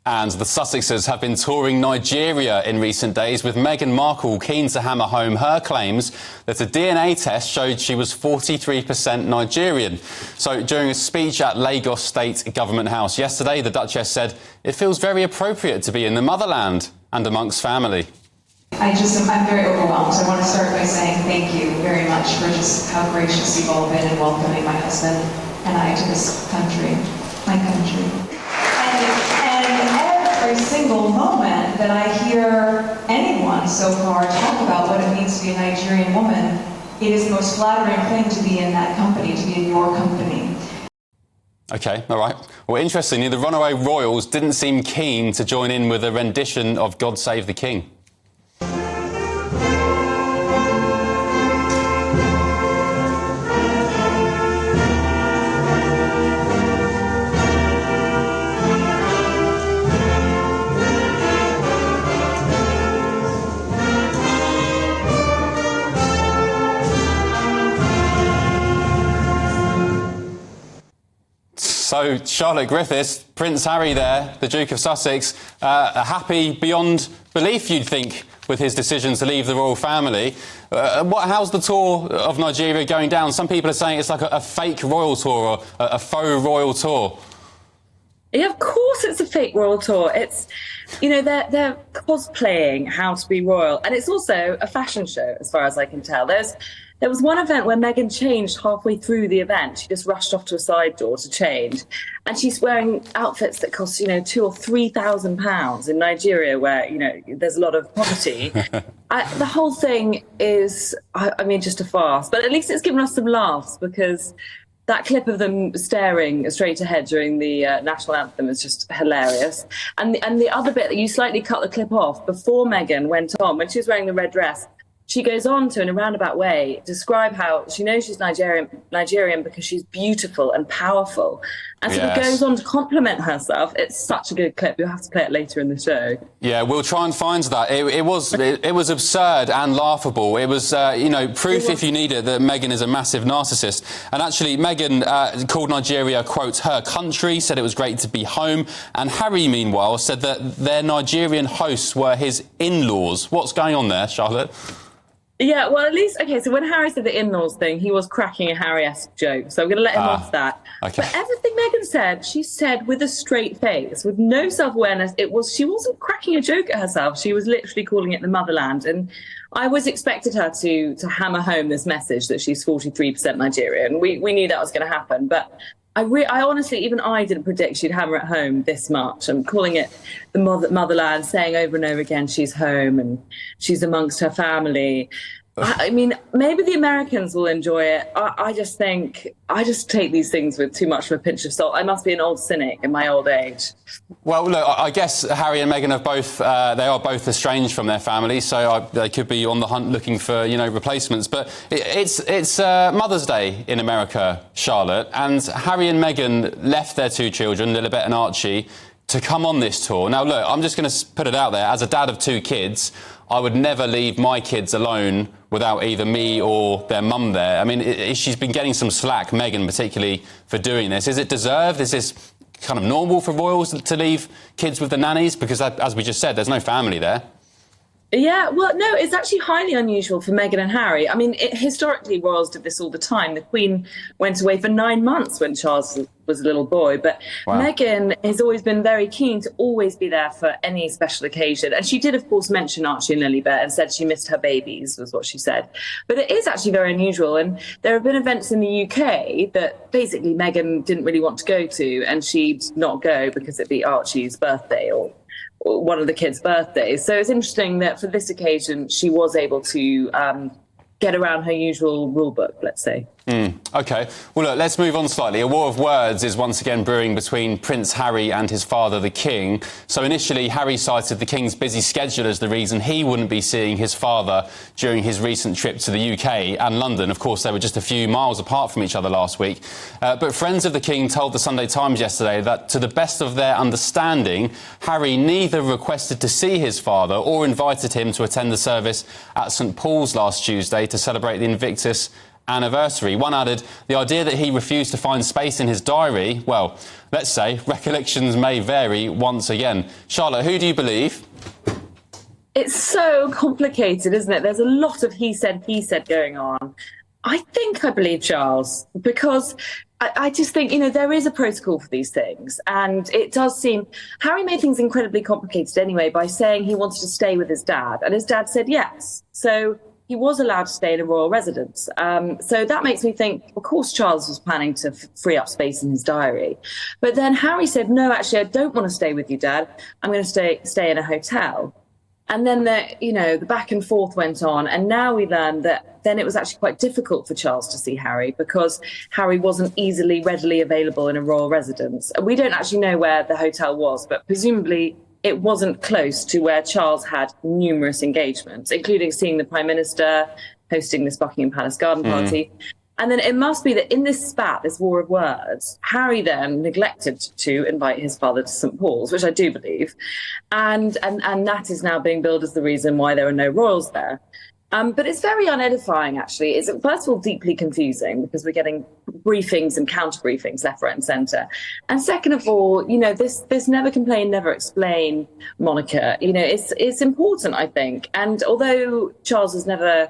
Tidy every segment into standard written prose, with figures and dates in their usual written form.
And the Sussexes have been touring Nigeria in recent days, with Meghan Markle keen to hammer home her claims that a DNA test showed she was 43% Nigerian. So during a speech at Lagos State Government House yesterday, the Duchess said it feels very appropriate to be in the motherland and amongst family. I'm very overwhelmed. I want to start by saying thank you very much for just how gracious you've all been in welcoming my husband and I to this country, my country. And every single moment that I hear anyone so far talk about what it means to be a Nigerian woman, it is the most flattering thing to be in that company, to be in your company. OK, all right. Well, interestingly, the runaway royals didn't seem keen to join in with a rendition of God Save the King. So, Charlotte Griffiths, Prince Harry there, the Duke of Sussex, happy beyond belief, you'd think, with his decision to leave the royal family. How's the tour of Nigeria going down? Some people are saying it's like a fake royal tour or a faux royal tour. Yeah, of course it's a fake royal tour. It's, you know, they're cosplaying how to be royal. And it's also a fashion show, as far as I can tell. There was one event where Meghan changed halfway through the event. She just rushed off to a side door to change. And she's wearing outfits that cost, you know, £2,000 or £3,000 in Nigeria, where, you know, there's a lot of poverty. The whole thing is, I mean, just a farce. But at least it's given us some laughs, because that clip of them staring straight ahead during the national anthem is just hilarious. And the other bit that you slightly cut the clip off before Meghan went on, when she was wearing the red dress, she goes on to, in a roundabout way, describe how she knows she's Nigerian because she's beautiful and powerful. And so Yes. She goes on to compliment herself. It's such a good clip. You'll have to play it later in the show. Yeah, we'll try and find that. It was absurd and laughable. It was, you know, proof, if you need it, that Meghan is a massive narcissist. And actually, Meghan called Nigeria, quote, her country, said it was great to be home. And Harry, meanwhile, said that their Nigerian hosts were his in-laws. What's going on there, Charlotte? Yeah, well, at least, OK, so when Harry said the in-laws thing, he was cracking a Harry-esque joke, so I'm going to let him off that. Okay. But everything Meghan said, she said with a straight face, with no self-awareness. She wasn't cracking a joke at herself. She was literally calling it the motherland. And I always expected her to hammer home this message that she's 43% Nigerian. We knew that was going to happen, but I honestly, even I didn't predict she'd hammer it home this much. I'm calling it the motherland, saying over and over again she's home and she's amongst her family. I mean, maybe the Americans will enjoy it. I just take these things with too much of a pinch of salt. I must be an old cynic in my old age. Well, look, I guess Harry and Meghan they are both estranged from their families, so they could be on the hunt looking for, you know, replacements. But it's Mother's Day in America, Charlotte, and Harry and Meghan left their two children, Lilibet and Archie, to come on this tour. Now, look, I'm just going to put it out there. As a dad of two kids, I would never leave my kids alone without either me or their mum there. I mean, she's been getting some slack, Meghan particularly, for doing this. Is it deserved? Is this kind of normal for royals to leave kids with the nannies? Because, as we just said, there's no family there. Yeah, well, no, it's actually highly unusual for Meghan and Harry. I mean, historically, royals did this all the time. The Queen went away for 9 months when Charles was a little boy. But wow. Meghan has always been very keen to always be there for any special occasion. And she did, of course, mention Archie and Lilibet and said she missed her babies, was what she said. But it is actually very unusual. And there have been events in the UK that basically Meghan didn't really want to go to, and she'd not go because it'd be Archie's birthday or one of the kids' birthdays. So it's interesting that for this occasion, she was able to get around her usual rule book, let's say. OK. Well, look, let's move on slightly. A war of words is once again brewing between Prince Harry and his father, the King. So initially, Harry cited the King's busy schedule as the reason he wouldn't be seeing his father during his recent trip to the UK and London. Of course, they were just a few miles apart from each other last week. But friends of the King told the Sunday Times yesterday that, to the best of their understanding, Harry neither requested to see his father or invited him to attend the service at St Paul's last Tuesday to celebrate the Invictus anniversary. One added, the idea that he refused to find space in his diary, well, let's say recollections may vary once again. Charlotte, who do you believe? It's so complicated, isn't it? There's a lot of he said going on. I think I believe Charles, because I just think, there is a protocol for these things. And it does seem Harry made things incredibly complicated anyway by saying he wanted to stay with his dad. And his dad said yes. So he was allowed to stay in a royal residence. So that makes me think, of course, Charles was planning to free up space in his diary. But then Harry said, no, actually, I don't want to stay with you, Dad. I'm going to stay in a hotel. And then the back and forth went on. And now we learned that then it was actually quite difficult for Charles to see Harry because Harry wasn't readily available in a royal residence. We don't actually know where the hotel was, but presumably it wasn't close to where Charles had numerous engagements, including seeing the Prime Minister, hosting this Buckingham Palace garden party. And then it must be that in this spat, this war of words, Harry then neglected to invite his father to St. Paul's, which I do believe. And that is now being billed as the reason why there are no royals there. But it's very unedifying, actually. It's, first of all, deeply confusing because we're getting briefings and counter-briefings left, right and centre. And second of all, this never complain, never explain moniker, it's important, I think. And although Charles has never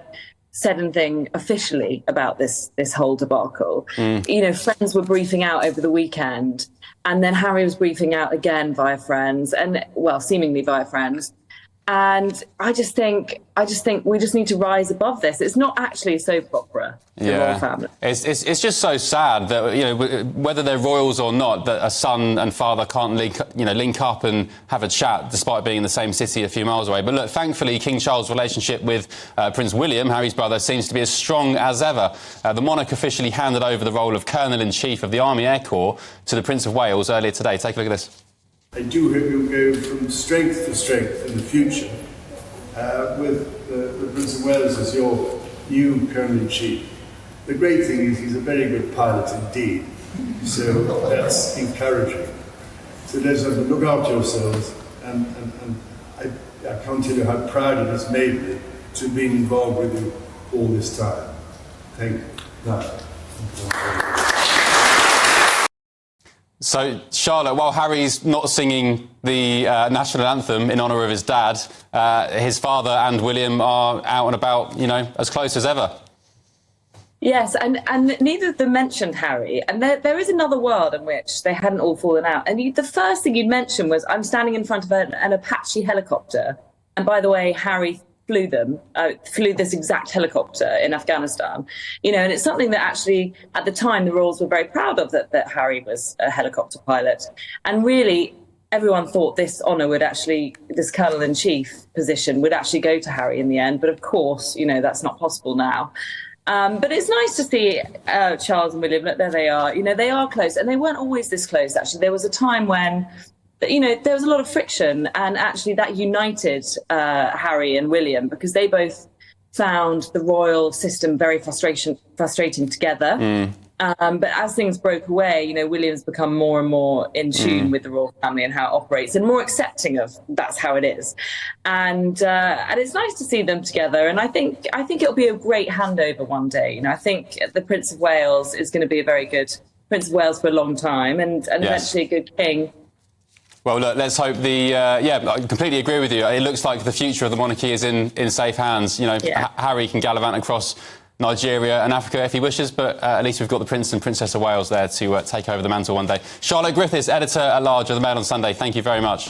said anything officially about this whole debacle. Friends were briefing out over the weekend, and then Harry was briefing out again via friends, and seemingly via friends. And I just think we just need to rise above this. It's not actually a soap opera. The royal family. It's just so sad that whether they're royals or not, that a son and father can't link up and have a chat despite being in the same city a few miles away. But look, thankfully, King Charles' relationship with Prince William, Harry's brother, seems to be as strong as ever. The monarch officially handed over the role of Colonel-in-Chief of the Army Air Corps to the Prince of Wales earlier today. Take a look at this. I do hope you'll go from strength to strength in the future with the Prince of Wales as your new Colonel-in-Chief. The great thing is he's a very good pilot indeed, so that's encouraging. So let's have to look after yourselves, and I can't tell you how proud it has made me to be involved with you all this time. Thank you. Bye. So, Charlotte, while Harry's not singing the national anthem in honour of his dad, his father and William are out and about, as close as ever. Yes, and neither of them mentioned Harry. And there is another world in which they hadn't all fallen out. And the first thing you'd mention was, I'm standing in front of an Apache helicopter. And by the way, Harry flew this exact helicopter in Afghanistan, and it's something that actually at the time the royals were very proud of, that Harry was a helicopter pilot. And really everyone thought this honour this Colonel-in-Chief position would actually go to Harry in the end. But of course, that's not possible now. But it's nice to see Charles and William. Look, there they are. They are close, and they weren't always this close. Actually, there was a time when there was a lot of friction, and actually that united Harry and William because they both found the royal system very frustrating together. But as things broke away, William's become more and more in tune with the royal family and how it operates, and more accepting of that's how it is. And it's nice to see them together. And I think it'll be a great handover one day. I think the Prince of Wales is going to be a very good Prince of Wales for a long time, and eventually a good king. Well, look, let's hope I completely agree with you. It looks like the future of the monarchy is in safe hands. Harry can gallivant across Nigeria and Africa if he wishes, but at least we've got the Prince and Princess of Wales there to take over the mantle one day. Charlotte Griffiths, Editor-at-Large of the Mail on Sunday, thank you very much.